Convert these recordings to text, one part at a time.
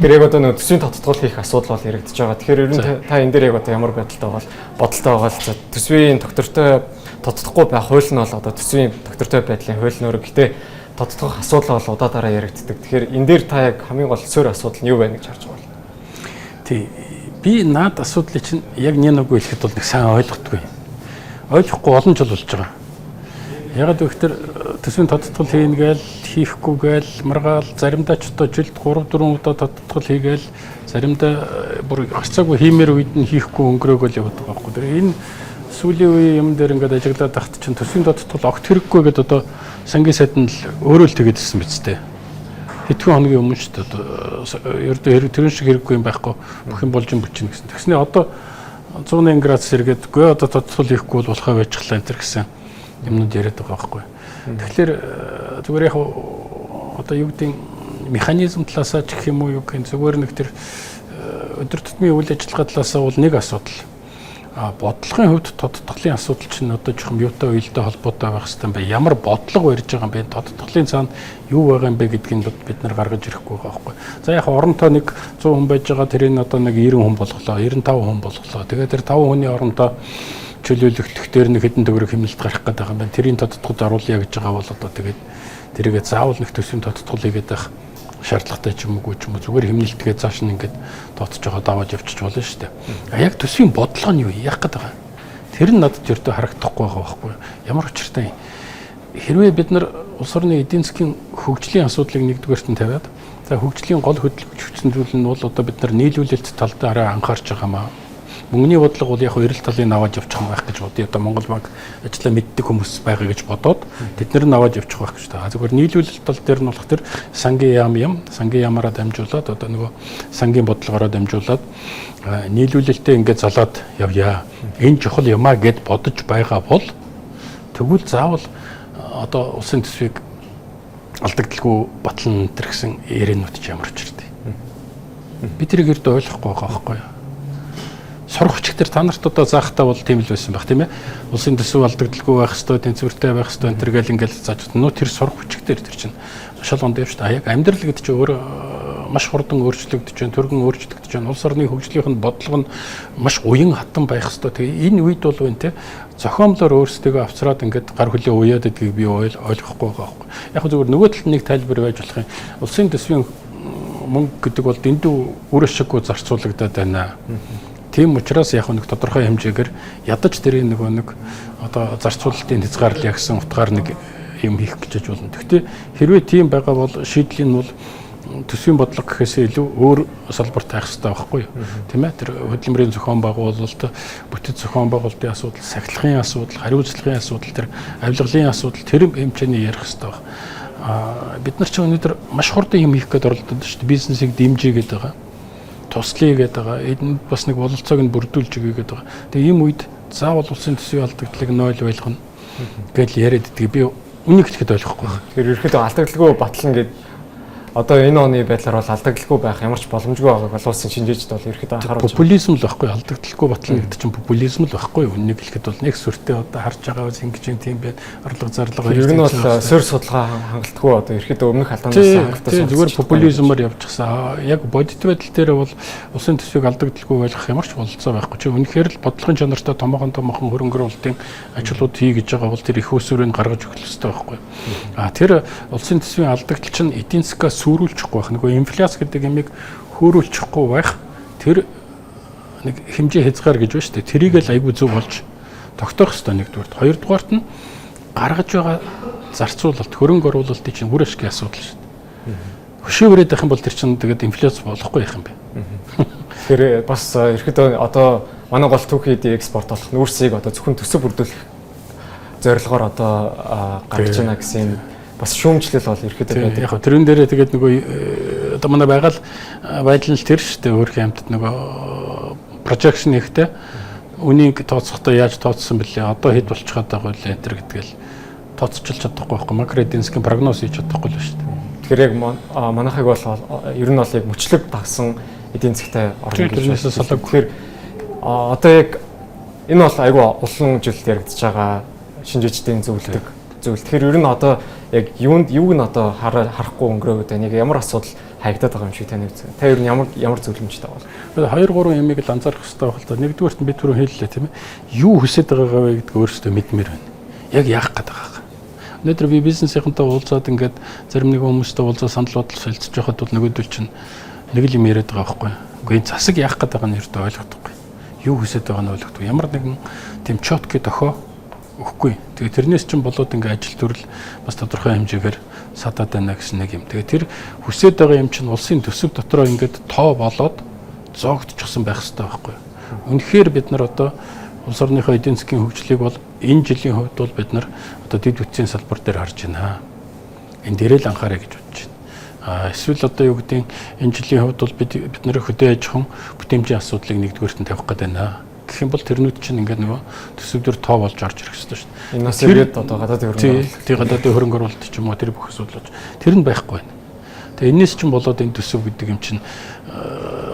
Тэр яг одоо нэг төсвийн тодтгол хийх асуудал бол яригдж байгаа. Тэгэхээр ер нь та энэ дээр яг одоо ямар бодолтой байгаа л төсвийн доктортой тодтохгүй байх хууль нь бол одоо төсвийн доктортой байдлын хууль нөр гэхдээ тодтгох асуудал бол удаадаараа яригддаг. Тэгэхээр энэ дээр та яг хамгийн гол суур асуудал нь юу байна гэж харж байна? Тий. Би наад асуудлыг чинь яг нэг үгэлэхэд бол нэг сайн ойлгохгүй. Ойлгохгүй олон жил болж байгаа. Ягаад гэвэл төсвийн тодтгол хийнэ гээл хийхгүй гээл маргаал заримдаа ч одоо жилд 3-4 удаа тодтгол хийгээл заримдаа бүр хацаагүй хиймээр үед нь хийхгүй өнгөрөөгөл яваад байгаа байхгүй. Тэр энэ сүүлийн үеийн юм дээр ингээд ажиглаад тахт чинь төсвийн тодтгол огт хэрэггүй гэдээ одоо сангийн сайданд л өөрөө л тэгээдсэн биз дээ. Хэдхэн хоногийн өмнө ч одоо ердөө тэрэн шиг хэрэггүй юм байхгүй бүх юм болж юм бүчин гэсэн. Тэгснэ одоо 180 градус эргээд гүй одоо тодтгол хийхгүй бол болохоо байжглаа энэ гэсэн юмнууд яриад байгаа байхгүй. Тэгэхээр зүгээр яг одоо юу гэдэг механизм талаасаа ч гэх юм уу юу гэх зүгээр нэг тэр өдөр тутмын үйл ажиллагаа талаасаа бол нэг асуудал. Бодлогын хувьд тодтголын асуудал чинь одоо жоохон юутай уялдаа холбоотой байх хэрэгтэй юм байна. Ямар бодлого барьж байгаа юм бэ? Тодтголын цаана юу байгаа юм бэ гэдгийг бид нар гаргаж ирэхгүй байгаа байхгүй. За яг оронтой нэг 100 хүн байж байгаа тэрийг одоо нэг 90 хүн болголоо, 95 хүн болголоо. Тэгээд тэр 5 хүний оронтой чөлөөлөгдөх дээр нэг хэдэн төгрөг хэмнэлт гарах гэдэг юм байна. Тэрийн тодтголд оруулъя гэж байгаа бол одоо тэгээд тэрийгээ заавал нэг төсвийн тодтгол хийгээд байх шаардлагатай ч юм уу зүгээр хэмнэлтгээ цааш нь ингээд тооцож байгаа даваад явчих болно шүү дээ. Яг төсвийн бодлого нь юу яах гээд байгаа. Тэр нь надад ердөө харагдахгүй байгаа байхгүй. Ямар учиртай хэрвээ бид нар улс орны эдийн засгийн хөгжлийн асуудлыг нэгдүгээрт нь тавиад за хөгжлийн гол хөдөлгөж хүчин зүйл нь бол одоо бид нар нийлүүлэлт тал дээр анхаарч байгаа маа. Мөнгөний бодлого бол яг эрэл талын аваад явчих юм байх гэж бодъё. Одоо Монгол банк ажлаа мэддэг хүмүүс байгаа гэж бодоод тэднэр нь аваад явчих байх гэж байна. Зүгээр нийлүүлэлт тал дээр нь болох тэр сангийн ямаараа дамжуулаад одоо нөгөө сангийн бодлогоороо дамжуулаад нийлүүлэлтээ ингээд залаад явъя. Энэ чухал юмаа гэд бодож байгаа бол тэгвэл заавал одоо улсын төсвийг алдагдaltaгүй батлан энэ гэсэн ярианууд ч ямар учиртай. Би тэрийг ердөө ойлгохгүй байгаа байхгүй юу? Сурах хүчтэй та нарт одоо заахтаа бол тийм л байсан байх тийм ээ. Улсын төсөв алдагдaltaгүй байх ёстой, тэнцвэртэй байх ёстой энэ гэл ингээл зааж нөө тэр сурах хүчтэй тэр чинь шал онд явж та. Яг амьдрал гэдэг чинь өөр маш хурдан өөрчлөгдөж байна, төргөн өөрчлөгдөж байна. Улс орны хөгжлийнх нь бодлого нь маш уян хатан байх ёстой. Тэгээ энэ үед бол үн тийм зохиомлоор өөрсдөө авцраад ингээд гар хөлөө уяад гэдгийг би ойлгохгүй байгаа байхгүй. Яг зүгээр нөгөө талд нэг тайлбар байж болох юм. Улсын төсвийн мөнгө гэдэг бол дэндүү үр ашиггүй зарцуулагдаад байна. Тийм учраас яг нэг тодорхой хэмжээгээр ядаж тэрийн нэг одоо зарцуулалтын хязгаарлал ягсан утгаар нэг юм хийх гэж болно. Гэхдээ хэрвээ тийм байгаа бол шийдэл нь бол төсвийн бодлого гэхээсээ илүү өөр салбарт байх хэрэгтэй байхгүй юу? Тийм ээ. Тэр хөдөлмөрийн зохион байгуулалт, бүтэц зохион байгуулалтын асуудал, сахилгын асуудал, хариуцлагын асуудал, тэр авилгалын асуудал тэр хэмжээний ярих хэрэгтэй байна. Бид нар ч өнөөдөр маш хурдан юм хийх гээд оролдоод шүү дээ. Бизнесийг дэмжиж гээд байгаа. Туслая гэдэг байгаа. Энэ бас нэг бололцоог нь бүрдүүлж өгье гэдэг байгаа. Тэгээ ийм үед заавал улсын төсвийн алдагдлыг 0 байлгана гэж яриад идэх би үнийг хэлэхэд ойлгохгүй байна. Тэгэхээр ерөөхдөө алдагдaltaгүй батлна гэдэг одоо энэ оны байдлаар бол алдагдaltaгүй байх ямар ч боломжгүй байгааг олуулсан шинжээчд бол ерөөхдөө анхааруулж байна. Популизм л байхгүй алдагдaltaгүй батлна гэдэг чинь популизм л байхгүй юу? Үнийг хэлэхэд бол нэг сүртэй одоо харж байгаа үс ингэж юм тийм байна. Орлого зарлага ер нь бол суурь судалгаа хангалтгүй одоо ерөөхдөө өмнөх алдаанаас хангалттай зүгээр популизмаар явчихсан. Яг бодит байдал дээр бол улсын төсвийг алдагдaltaгүй байлгах ямар ч бололцоо байхгүй. Чи үнэхээр л бодлогын чанартай томоохон хөрөнгөрүүлэлтийн ажлууд хий гэж байгаа бол тэр их усүрийг гаргаж өгөх хэрэгтэй байхгүй. Тэр улсын төсвийн алдагдал чинь эдийн засгаас сүрүүлчихгүй байх. Нөгөө инфляц гэдэг ямиг хөөрүүлчихгүй байх. Тэр нэг хэмжээ хязгаар гэж байна шүү дээ. Тэрийг л айгүй зөв болж тогтоох хэрэгтэй нэгдүгээр. Хоёрдугаарт нь гаргаж байгаа зарцуулалт, хөрөнгө оруулалтын чинь үр ашигын асуудал шүү дээ. Хөшөөврээд байх юм бол тэр чинь тэгээд инфляц болохгүй байх юм бэ. Тэгэхээр бас ерөөхдөө одоо манай гол түүхийд экспорт болох нүүрсийг одоо зөвхөн төсөв бүрдүүлэх зорилгоор одоо гаргаж байна гэсэн бас шүүмжлэл бол ерөөхдөө байдаг. Яг тэрэн дээрээ тэгээд нөгөө одоо манай байгаль байдал нь тэр шүү дээ. Өөрхийн хамтд нөгөө projection хийхдээ үнийг тооцохдоо яаж тооцсон бэлээ? Одоо хэд болчиход байгаа вэ? Энтер гэдгээл тооцоолж чадахгүй байхгүй. Макро эдийн засгийн прогноз хийж чадахгүй л шүү дээ. Тэгэхээр яг манайхыг бол ер нь бол яг мөчлөг тагсан эдийн засгтай орно гэж байна. Тэгэхээр одоо яг энэ бол айгүй улан жилд яригдж байгаа шинжээчдийн зөвлөдөг зүйл. Тэгэхээр ер нь одоо яг юуг нь одоо харахгүй өнгөрөөд байна. Яг ямар асуудал хаягдаад байгаа юм шиг таны үзсэн. Та ер нь ямар зөвлөмжтэй байна? 2-3 ямыг л анзаарах хэрэгтэй байх л да. Нэгдүгээрт нь бид түрүү хэллээ тийм ээ. Юу хүсэж байгаагаа вэ гэдгийг өөрсдөө мэдмээр байна. Яг яах гээд байгаа. Өнөөдөр би бизнесийнхэнтэй уулзаад ингээд зарим нэг хүмүүстэй уулзаа санал бодол солилцож байхад бол нөгөөдөл чинь нэг л юм яриад байгаа байхгүй. Үгүй энэ засаг яах гээд байгаа нь ердөө ойлгохгүй. Юу хүсэж байгаа нь ойлгохгүй. Ямар нэгэн тийм чотки тохоо өгөхгүй. Тэгээ тэрнээс чинь болоод ингээд ажил төрөл бас тодорхой хэмжээгээр садаад байна гэсэн нэг юм. Тэгээ тэр хүсэж байгаа юм чинь улсын төсөв дотроо ингээд тоо болоод зоогдчихсан байх хэрэгтэй байхгүй. Үнэхээр бид нар одоо улс орныхоо эдийн засгийн хөгжлийг бол энэ жилийн хувьд бол бид нар одоо дэд бүтцийн салбар дээр харж байна. Энэ дээрээ л анхаарай гэж бодож байна. Эсвэл одоо юу гэдэг энэ жилийн хувьд бол бид нэр хөдөө аж ахуйн бүтээмжийн асуудлыг нэгдүгээрт нь тавих гэдэг байна. Гэх юм бол тэрнүүд чинь ингээд нөгөө төсөв дээр тоо болж орж ирэх хэрэгтэй шүү дээ. Энэ нас ирээд одоо гадаадын хөрөнгө тий гадаадын хөрөнгө оруулалт ч юм уу тэр бүх асуудал тэр нь байхгүй байна. Тэгээ энэс чинь болоод энэ төсөв гэдэг юм чинь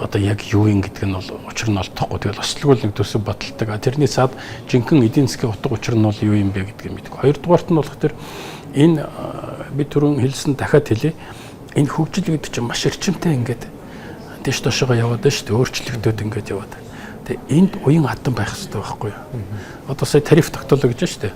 одоо яг юу юм гэдэг нь бол учир нь олдохгүй. Тэгэл ослогол нэг төсөв баталдаг. Тэрний цаад жинхэнэ эдийн засгийн утга учир нь бол юу юм бэ гэдгийг мэдгүй. Хоёрдугаарт нь болох тэр энэ би түрүүн хэлсэн дахиад хэлье. Энэ хөгжил гэдэг чинь маш эрчимтэй ингээд дэш дошоо яваад байна шүү дээ. Өөрчлөгдөд ингээд яваад. Тэгээ энд уян хатан байх хэрэгтэй байхгүй юу? Одоо сая тариф тогтоолоо гэж байна шүү дээ.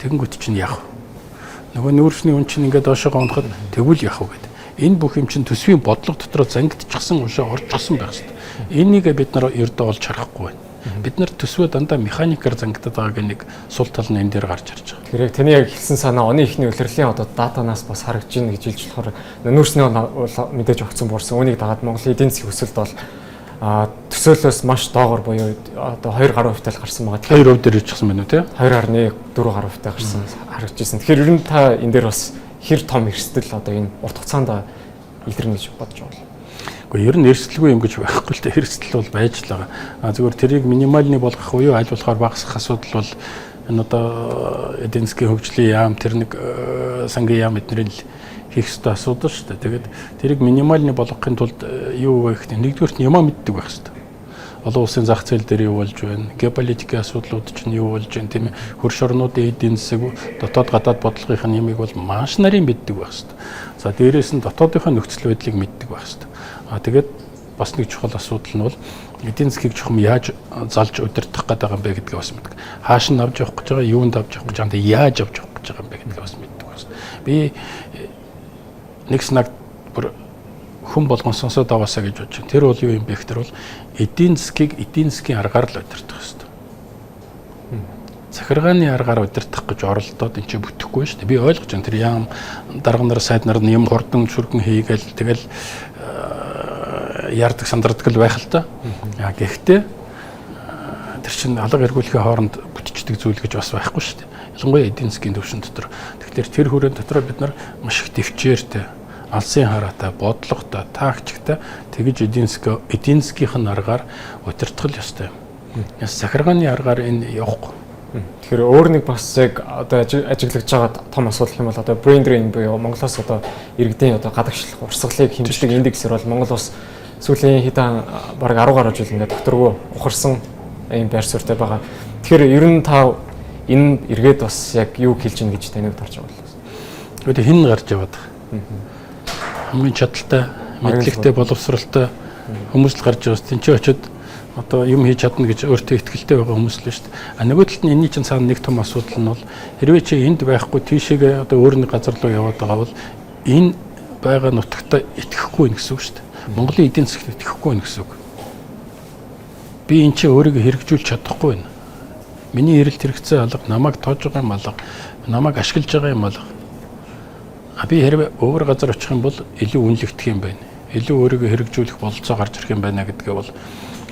Тэгэнгүүт чинь яах вэ? Нөгөө нүүрсний үн чинь ингээд доошоо унахад тэгвэл яах вэ гэдэг. Энэ бүх юм чинь төсвийн бодлого дотроо зангидчихсан уушаа орчихсон байх хэрэгтэй. Энийг бид нар ердөө олж харахгүй байна. Бид нар төсвөө дандаа механикаар зангидаад байгааг нэг сул тал нь энэ дээр гарч ирж байгаа. Тэгэхээр таны яг хэлсэн санаа оны ихний улирлын одоо датанаас бас харагдж байна гэж хэлж болохоор нүүрсний мэдээж огцон буурсан. Үүнийг дагаад Монголын эдийн засгийн өсөлт бол төсөөлөөс маш доогоор буюу одоо 2 гаруй хувьтай л гарсан байгаа. 2% дээр ирчихсэн байна уу те? 2.4 гаруй хувьтай гарсан харагдж ирсэн. Тэгэхээр ер нь та энэ дээр бас хэр том эрсдэл одоо энэ урт хугацаанд илэрнэ гэж бодож байна. Гэхдээ ер нь эрсдэлгүй юм гэж байхгүй л дээ. Эрсдэл бол байж л байгаа. Зүгээр тэрийг минимальны болгох уу аль болохоор багасгах асуудал бол энэ одоо эдийн засгийн хөгжлийн яам тэр нэг сангийн яам эднэрийн хийх ёстой асуудал шүү дээ. Тэгээд тэрийг минимальны болгохын тулд юу вэ гэхдээ нэгдүгээрт нь ямаа мэддэг байх хэрэгтэй. Олон улсын зах зээл дээр юу болж байна? Геополитикийн асуудлууд чинь юу болж байна тийм ээ? Хөрш орнуудын эдийн засаг дотоод гадаад бодлогын ямыг бол маш нарийн мэддэг байх хэрэгтэй. За дээрээс нь дотоодынхоо нөхцөл байдлыг мэддэг байх хэрэгтэй. Тэгээд бас нэг чухал асуудал нь бол эдийн засгийг чухам яаж залж удирдах гэдэг юм бэ гэдгийг бас мэддэг. Хааш нь авч явах гэж байгаа, юунд авч явах гэж байгаа, яаж авч явах гэж байгаа юм бэ гэдгийг бас мэддэг байна. Би нэг снаг бүр хүн болгон сонсоод аваасаа гэж бодож байна. Тэр бол юу юм бэ гэхээр бол эдийн засгийн аргаар л удирдах хэрэгтэй. Захиргааны аргаар удирдах гэж оролдоод энэ ч бүтэхгүй шүү дээ. Би ойлгож байна. Тэр яам дарга нар сайд нар юм хурдан шүргэн хийгээл тэгэл яардаг сандардаг л байх л та. Гэхдээ тэр чинь алга эргүүлэхийн хооронд бүтчихдэг зүйл гэж бас байхгүй шүү дээ. Ялангуяа эдийн засгийн төвшин дотор. Тэгэхээр тэр хүрээнд дотор бид нар маш их төвчээртэй, алсын хараатай, бодлоготой, тактиктай тэгж эдийн засгийнх нь аргаар удирдах л ёстой юм. Захиргааны аргаар энэ явахгүй. Тэгэхээр өөр нэг бас яг одоо ажиглаж байгаа том асуудал юм бол одоо brain drain буюу Монголоос одоо иргэдийн одоо гадагшлах урсгалыг хэмждэг индексээр бол Монгол улс сүүлийн хэдэн бараг 10 гаруй жил ингээд докторгүй ухарсан ийм байр суурьтай байгаа. Тэгэхээр ер нь та энэ эргээд бас яг юу хэлж ийн гэж таныг тарж байгаа бол. Өөдөө хин гарч яваад. Хамгийн чадaltaй, мэдлэгтэй, боловсралтай хүмүүс л гарч байгаа. Тин ч очиод одоо юм хийж чадна гэж өөртөө итгэлтэй байгаа хүмүүс л шүү дээ. Нөгөө талд нь энэний чинь цаана нэг том асуудал нь бол хэрвээ чи энд байхгүй тийшээгээ одоо өөр нэг газар руу яваад байгаа бол энэ байгаа нутагтаа итгэхгүй байх гэсэн үг шүү дээ. Монголын эдийн засгт итгэхгүй байх гэсэн үг. Би энэ чи өөрийгөө хэрэгжүүлж чадахгүй байна. Миний эрэлт хэрэгцээ алга, намайг тоож байгаа юм алга, намайг ашиглаж байгаа юм алга. Би хэрвээ өөр газар очих юм бол илүү үнэлэгдэх юм байна. Илүү өөрийгөө хэрэгжүүлэх бололцоо гарч ирэх юм байна гэдгээ бол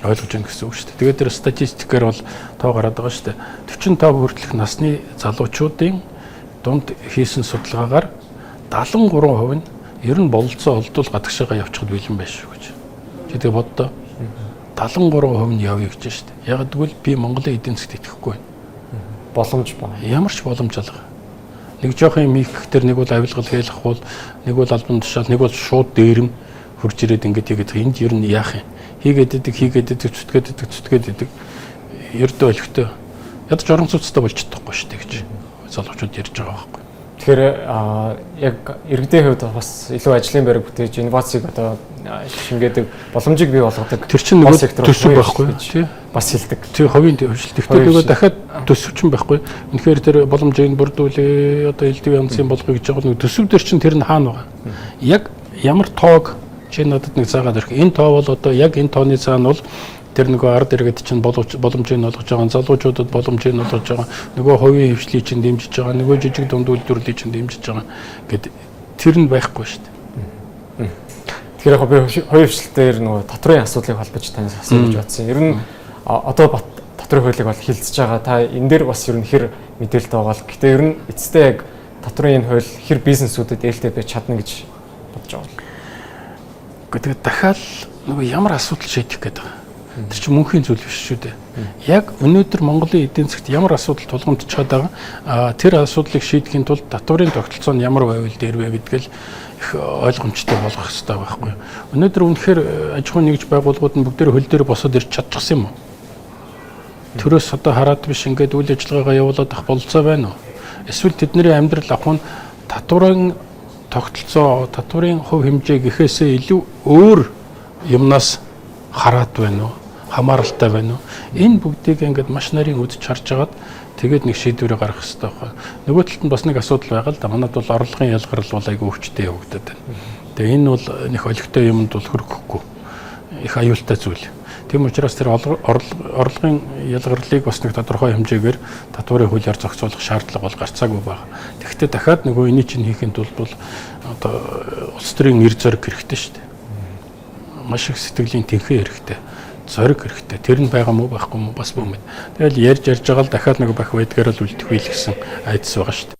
ойлгож байна гэсэн үг шүү дээ. Тэгээд тэр статистикээр бол тоо гараад байгаа шүү дээ. 45 хүртэлх насны залуучуудын дунд хийсэн судалгаагаар 73% нь ер нь бололцоо олдвол гадагшаага явчихад бэлэн байх шүү гэж. Чи тэгээ боддоо 73% нь явъя гэж шүү дээ. Яг гэвэл би Монголын эдийн засгт итгэхгүй байна. Боломж ба. Ямар ч боломж алга. Нэг жоохон юм хийхээр нэг бол авилгал хийх бол нэг бол албан тушаал, нэг бол шууд дээрэм хурж ирээд ингэж хийгээд энд ер нь яах юм? Хийгээд идэг, зүтгээд идэг. Ердөө өлегтэй. Ядаж орон сууцтай болж чадахгүй шүү дээ гэж залуучууд ярьж байгаа байхгүй. Тэгэхээр яг иргэдийн хувьд бас илүү ажлын байр бүтээж инновацийг одоо шингээдэг боломжийг бий болгодог. Тэр чинь нөгөө төсөв байхгүй тий. Бас хэлдэг. Тий хувийн хөгжил. Тэгтээ нөгөө дахиад төсөв чинь байхгүй. Үнэхээр тэр боломжийг бүрдүүлээ одоо элдв янзын болгоё гэж байгаа нөгөө төсөв дээр чинь тэр нь хаана байгаа. Яг ямар тоог чи надад нэг заагаад ирэх. Энэ тоо бол одоо яг энэ тооны цаана бол тэр нөгөө ард иргэд чинь боломжийг олгож байгаа, залуучуудад боломжийг олгож байгаа, нөгөө хувийн хвшлийг чинь дэмжиж байгаа, нөгөө жижиг дунд үйлдвэрлэлийг чинь дэмжиж байгаа гэд тэр нь байхгүй шүү дээ. Тэгэхээр яг би хувийн хвшлээр нөгөө татрын асуудлыг холбож танаас асууж бодсон. Ер нь одоо татрын хуулийг бол хилцэж байгаа. Та энэ дээр бас ер нь хэр мэдээлэлтэй байгаа л. Гэхдээ ер нь эцэстээ яг татрын энэ хууль хэр бизнесүүдэд ээлтэй байж чадна гэж бодож байгаа. Тэгээд дахиад нөгөө ямар асуудал шийдэх гээд байгаа. Тэр чинь мөнхийн зүйл биш шүү дээ. Яг өнөөдөр Монголын эдийн засгт ямар асуудал тулгамдчихад байгаа тэр асуудлыг шийдэхийн тулд татварын тогтолцоо нь ямар байвал дээр вэ гэдгээл их ойлгомжтой болгох хэрэгтэй байхгүй юу. Өнөөдөр үнэхээр аж ахуйн нэгж байгууллагууд нь бүгдээ хөл дээр босоод ирж чадчихсан юм уу? Төрөөс одоо хараад биш ингээд үйл ажиллагаагаа явуулаад ах болцоо байна уу? Эсвэл тэдний амьдрал ахуйн татварын тогтолцоо, татварын хувь хэмжээ гэхээсээ илүү өөр юмнаас хараад байна уу? Хамааралтай байна уу? Энэ бүгдийг ингээд маш нарийн үдч харж агаад тэгээд нэг шийдвэрээ гаргах хэрэгтэй байна. Нөгөө талд нь бас нэг асуудал байгаа л да. Манайд бол орлогын ялгарл бол айгүй өвчтэй явагдаад байна. Тэгээ энэ бол нэг олигтой юмд бол хөрөхгүй. Их аюултай зүйл. Тийм учраас тэр орлогын ялгарлыг бас нэг тодорхой хэмжээгээр татварын хуулиар зохицуулах шаардлага бол гарцаагүй байна. Тэгэхдээ дахиад нөгөө энийг чинь хийхэд бол одоо улс төрийн нэр зориг хэрэгтэй шүү дээ. Маш их сэтгэлийн тэнхээ хэрэгтэй. Зориг хэрэгтэй. Тэр нь байгаа мó байхгүй мó бас бүүмэд. Тэгэл ярьж байгаа л дахиад нэг бах байдгаараа л үлдэхгүй л гэсэн айдас байгаа шүү